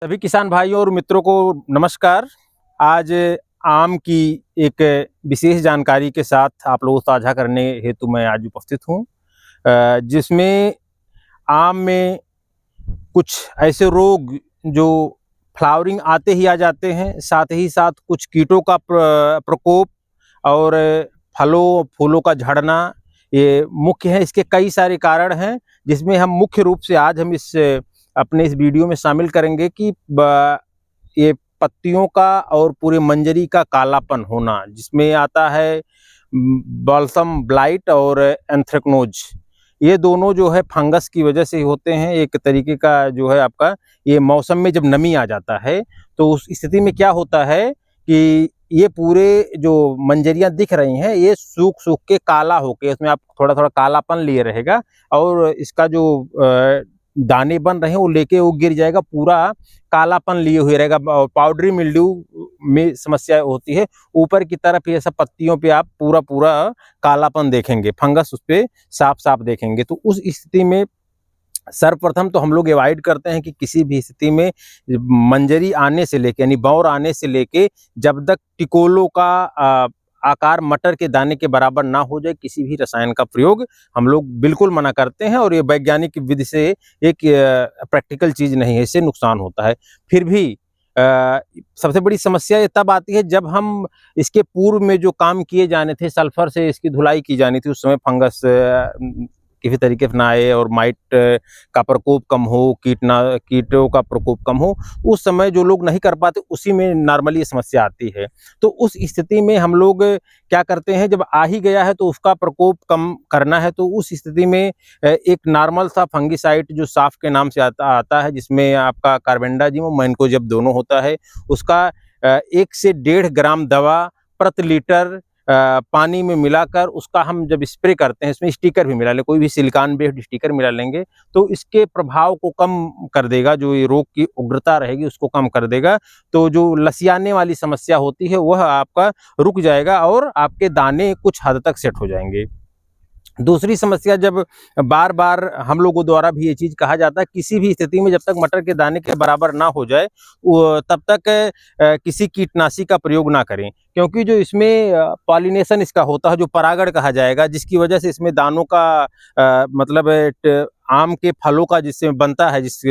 सभी किसान भाइयों और मित्रों को नमस्कार। आज आम की एक विशेष जानकारी के साथ आप लोगों को साझा करने हेतु मैं आज उपस्थित हूँ, जिसमें आम में कुछ ऐसे रोग जो फ्लावरिंग आते ही आ जाते हैं, साथ ही साथ कुछ कीटों का प्रकोप और फलों फूलों का झड़ना, ये मुख्य है। इसके कई सारे कारण हैं, जिसमें हम मुख्य रूप से आज हम अपने इस वीडियो में शामिल करेंगे कि ये पत्तियों का और पूरे मंजरी का कालापन होना, जिसमें आता है बाल्सम ब्लाइट और एंथ्रेक्नोज। ये दोनों जो है फंगस की वजह से होते हैं। एक तरीके का जो है आपका ये मौसम में जब नमी आ जाता है तो उस स्थिति में क्या होता है कि ये पूरे जो मंजरियां दिख रही हैं ये सूख सूख के काला होके इसमें आप थोड़ा थोड़ा कालापन लिए रहेगा, और इसका जो दाने बन रहे हैं वो लेके वो गिर जाएगा, पूरा कालापन लिए हुए रहेगा। पाउडरी मिल्ड्यू में समस्या होती है। ऊपर की तरफ ये सब पत्तियों पे आप पूरा पूरा कालापन देखेंगे, फंगस उस पे साफ साफ देखेंगे। तो उस स्थिति में सर्वप्रथम तो हम लोग अवॉइड करते हैं कि किसी भी स्थिति में मंजरी आने से लेके यानी बौर आने से लेके जब तक टिकोलों का आकार मटर के दाने के बराबर ना हो जाए, किसी भी रसायन का प्रयोग हम लोग बिल्कुल मना करते हैं। और ये वैज्ञानिक विधि से एक प्रैक्टिकल चीज नहीं है, इससे नुकसान होता है। फिर भी सबसे बड़ी समस्या ये तब आती है जब हम इसके पूर्व में जो काम किए जाने थे, सल्फर से इसकी धुलाई की जानी थी, उस समय फंगस किसी तरीके से ना आए और माइट का प्रकोप कम हो, कीटों का प्रकोप कम हो, उस समय जो लोग नहीं कर पाते उसी में नॉर्मली ये समस्या आती है। तो उस स्थिति में हम लोग क्या करते हैं, जब आ ही गया है तो उसका प्रकोप कम करना है, तो उस स्थिति में एक नॉर्मल सा फंगिसाइड जो साफ के नाम से आता है, जिसमें आपका कार्बेंडाजिम और मैनकोजेब दोनों होता है, उसका 1 से 1.5 ग्राम दवा प्रति लीटर पानी में मिलाकर उसका हम जब स्प्रे करते हैं, इसमें स्टिकर भी मिला लें, कोई भी सिलिकॉन बेस्ड स्टिकर मिला लेंगे तो इसके प्रभाव को कम कर देगा। जो ये रोग की उग्रता रहेगी उसको कम कर देगा। तो जो लसियाने वाली समस्या होती है वह आपका रुक जाएगा और आपके दाने कुछ हद तक सेट हो जाएंगे। दूसरी समस्या, जब बार बार हम लोगों द्वारा भी ये चीज कहा जाता है, किसी भी स्थिति में जब तक मटर के दाने के बराबर ना हो जाए तब तक किसी कीटनाशी का प्रयोग ना करें, क्योंकि जो इसमें पॉलिनेशन इसका होता है, जो परागण कहा जाएगा, जिसकी वजह से इसमें दानों का मतलब आम के फलों का जिससे बनता है, जिस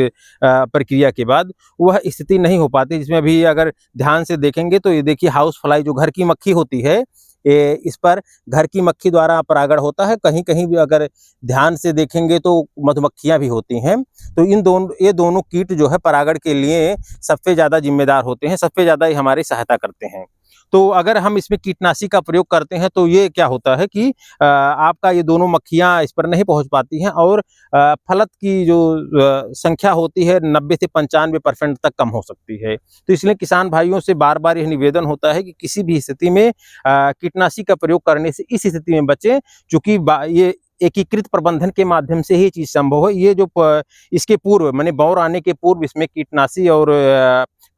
प्रक्रिया के बाद वह स्थिति नहीं हो पाती। जिसमें अभी अगर ध्यान से देखेंगे तो ये देखिए, हाउस फ्लाई जो घर की मक्खी होती है, इस पर घर की मक्खी द्वारा परागण होता है। कहीं कहीं भी अगर ध्यान से देखेंगे तो मधुमक्खियां भी होती हैं। तो ये दोनों कीट जो है परागण के लिए सबसे ज़्यादा जिम्मेदार होते हैं, सबसे ज़्यादा ही हमारी सहायता करते हैं। तो अगर हम इसमें कीटनाशी का प्रयोग करते हैं तो ये क्या होता है कि आपका ये दोनों मक्खियां इस पर नहीं पहुंच पाती हैं, और फलत की जो संख्या होती है 90 से 95% तक कम हो सकती है। तो इसलिए किसान भाइयों से बार बार यह निवेदन होता है कि किसी भी स्थिति में कीटनाशी का प्रयोग करने से इस स्थिति में बचें, चूंकि ये एकीकृत प्रबंधन के माध्यम से ही चीज संभव है। ये जो इसके पूर्व माने बौर आने के पूर्व इसमें कीटनाशी और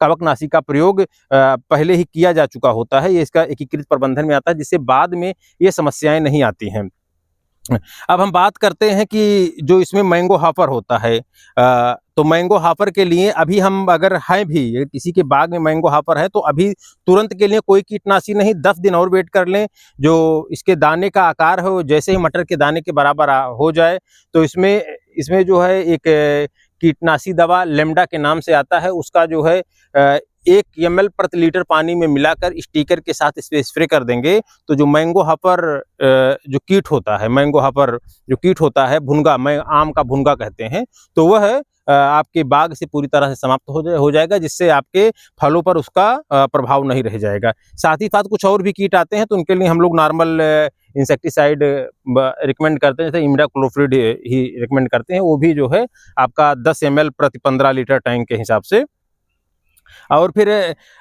कवकनाशी का प्रयोग पहले ही किया जा चुका होता है। ये इसका एकीकृत प्रबंधन में आता है, जिससे बाद में ये समस्याएं नहीं आती हैं। अब हम बात करते हैं कि जो इसमें मैंगो हॉपर होता है, तो मैंगो हॉपर के लिए अभी हम अगर हैं भी, किसी के बाग में मैंगो हॉपर है तो अभी तुरंत के लिए कोई कीटनाशी नहीं, 10 दिन और वेट कर लें। जो इसके दाने का आकार हो जैसे ही मटर के दाने के बराबर हो जाए तो इसमें जो है एक कीटनाशी दवा लेमडा के नाम से आता है, उसका जो है 1 ml प्रति लीटर पानी में मिलाकर स्टिकर के साथ इस पे स्प्रे कर देंगे। तो जो मैंगो हॉपर जो कीट होता है, मैंगो हॉपर जो कीट होता है, भुनगा, आम का भुनगा कहते हैं, तो वह आपके बाग से पूरी तरह से समाप्त हो जाएगा, जिससे आपके फलों पर उसका प्रभाव नहीं रह जाएगा। साथ ही साथ कुछ और भी कीट आते हैं तो उनके लिए हम लोग नॉर्मल इंसेक्टिसाइड रिकमेंड करते हैं, जैसे इमिडाक्लोप्रिड ही रिकमेंड करते हैं। वो भी जो है आपका 10 ml प्रति 15 लीटर टैंक के हिसाब से। और फिर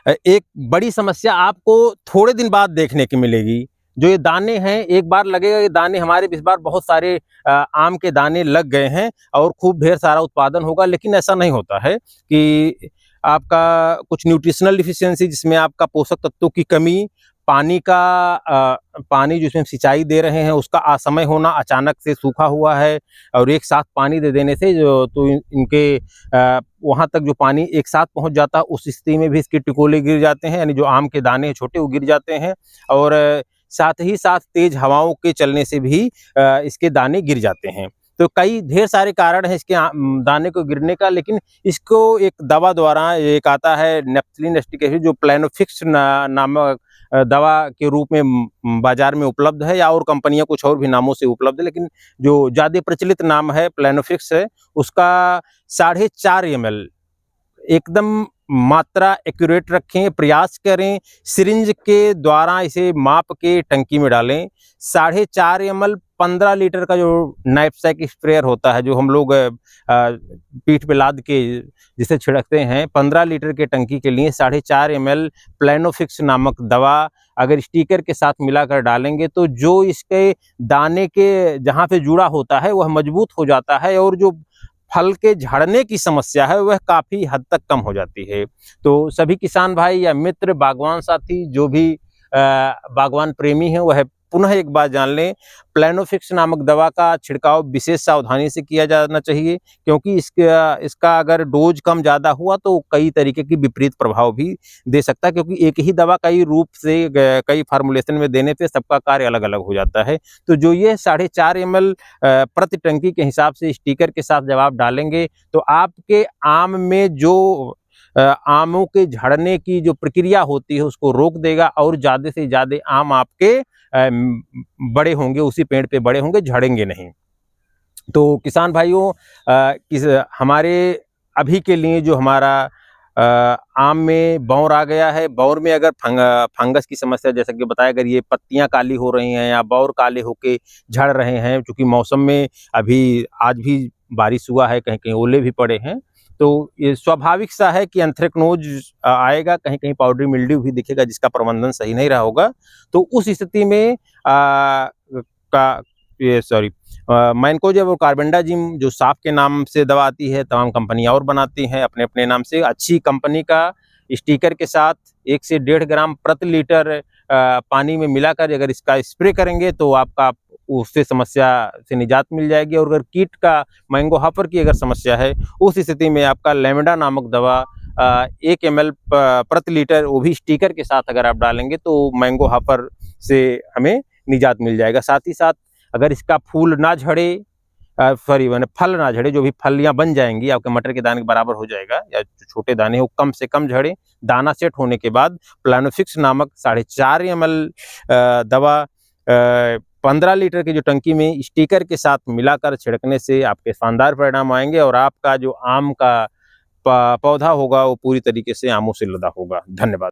एक बड़ी समस्या आपको थोड़े दिन बाद देखने की मिलेगी। जो ये दाने हैं, एक बार लगेगा ये दाने हमारे इस बार बहुत सारे आम के दाने लग गए हैं और खूब ढेर सारा उत्पादन होगा, लेकिन ऐसा नहीं होता है कि आपका कुछ न्यूट्रिशनल डिफिशियंसी, जिसमें आपका पोषक तत्वों की कमी, पानी जिसमें सिंचाई दे रहे हैं उसका असमय होना, अचानक से सूखा हुआ है और एक साथ पानी दे देने से जो तो इनके वहाँ तक जो पानी एक साथ पहुँच जाता है, उस स्थिति में भी इसके टिकोले गिर जाते हैं, यानी जो आम के दाने हैं छोटे वो गिर जाते हैं। और साथ ही साथ तेज हवाओं के चलने से भी इसके दाने गिर जाते हैं। तो कई ढेर सारे कारण हैं इसके दाने को गिरने का, लेकिन इसको एक दवा द्वारा, एक आता है नेपथलीन एसिटिक एसिड जो प्लेनोफिक्स नामक दवा के रूप में बाजार में उपलब्ध है, या और कंपनियां कुछ और भी नामों से उपलब्ध है, लेकिन जो ज़्यादा प्रचलित नाम है प्लेनोफिक्स है, उसका 4.5 ml एकदम मात्रा एक्यूरेट रखें, प्रयास करें, सिरिंज के द्वारा इसे माप के टंकी में डालें। 4.5 ml 15 लीटर का जो नाइपसैक स्प्रेयर होता है, जो हम लोग पीठ पे लाद के जिसे छिड़कते हैं, 15 लीटर के टंकी के लिए 4.5 ml प्लेनोफिक्स नामक दवा अगर स्टिकर के साथ मिलाकर डालेंगे तो जो इसके दाने के जहाँ पे जुड़ा होता है वह मजबूत हो जाता है, और जो फल के झड़ने की समस्या है वह काफ़ी हद तक कम हो जाती है। तो सभी किसान भाई या मित्र, बागवान साथी, जो भी बागवान प्रेमी हैं, वह पुनः एक बार जान लें, प्लेनोफिक्स नामक दवा का छिड़काव विशेष सावधानी से किया जाना चाहिए, क्योंकि इसका अगर डोज कम ज़्यादा हुआ तो कई तरीके की विपरीत प्रभाव भी दे सकता है, क्योंकि एक ही दवा कई रूप से कई फार्मूलेशन में देने पे सबका कार्य अलग अलग हो जाता है। तो जो ये 4.5 ml प्रति टंकी के हिसाब से स्टिकर के साथ जब आप डालेंगे तो आपके आम में जो आमों के झड़ने की जो प्रक्रिया होती है उसको रोक देगा, और ज़्यादा से ज़्यादा आम आपके बड़े होंगे, उसी पेड़ पे बड़े होंगे, झड़ेंगे नहीं। तो किसान भाइयों, हमारे अभी के लिए जो हमारा आम में बौर आ गया है, बौर में अगर फंगस की समस्या, जैसा कि बताया, अगर ये पत्तियां काली हो रही हैं या बौर काले होके झड़ रहे हैं, क्योंकि मौसम में अभी आज भी बारिश हुआ है, कहीं कहीं ओले भी पड़े हैं, तो ये स्वाभाविक सा है कि एंथ्रेक्नोज आएगा, कहीं कहीं पाउडरी मिल्ड्यू भी दिखेगा जिसका प्रबंधन सही नहीं रहा होगा। तो उस स्थिति में मैनकोजेब और कार्बेंडाजिम जो साफ के नाम से दवा आती है, तमाम कंपनियां और बनाती हैं अपने अपने नाम से, अच्छी कंपनी का स्टिकर के साथ 1 से 1.5 ग्राम प्रति लीटर पानी में मिलाकर अगर इसका स्प्रे करेंगे तो आपका उससे समस्या से निजात मिल जाएगी। और अगर कीट का, मैंगो हॉपर की अगर समस्या है, उस स्थिति में आपका लेमेडा नामक दवा 1 ml प्रति लीटर, वो भी स्टिकर के साथ अगर आप डालेंगे तो मैंगो हॉपर से हमें निजात मिल जाएगा। साथ ही साथ अगर इसका फूल ना झड़े, मैंने फल ना झड़े, जो भी फलियां बन जाएंगी आपके मटर के दाने के बराबर हो जाएगा, या जो छोटे दाने हो कम से कम झड़े, दाना सेट होने के बाद प्लानोफिक्स नामक 4.5 ml दवा 15 लीटर की जो टंकी में स्टिकर के साथ मिलाकर छिड़कने से आपके शानदार परिणाम आएंगे, और आपका जो आम का पौधा होगा वो पूरी तरीके से आमों से लदा होगा। धन्यवाद।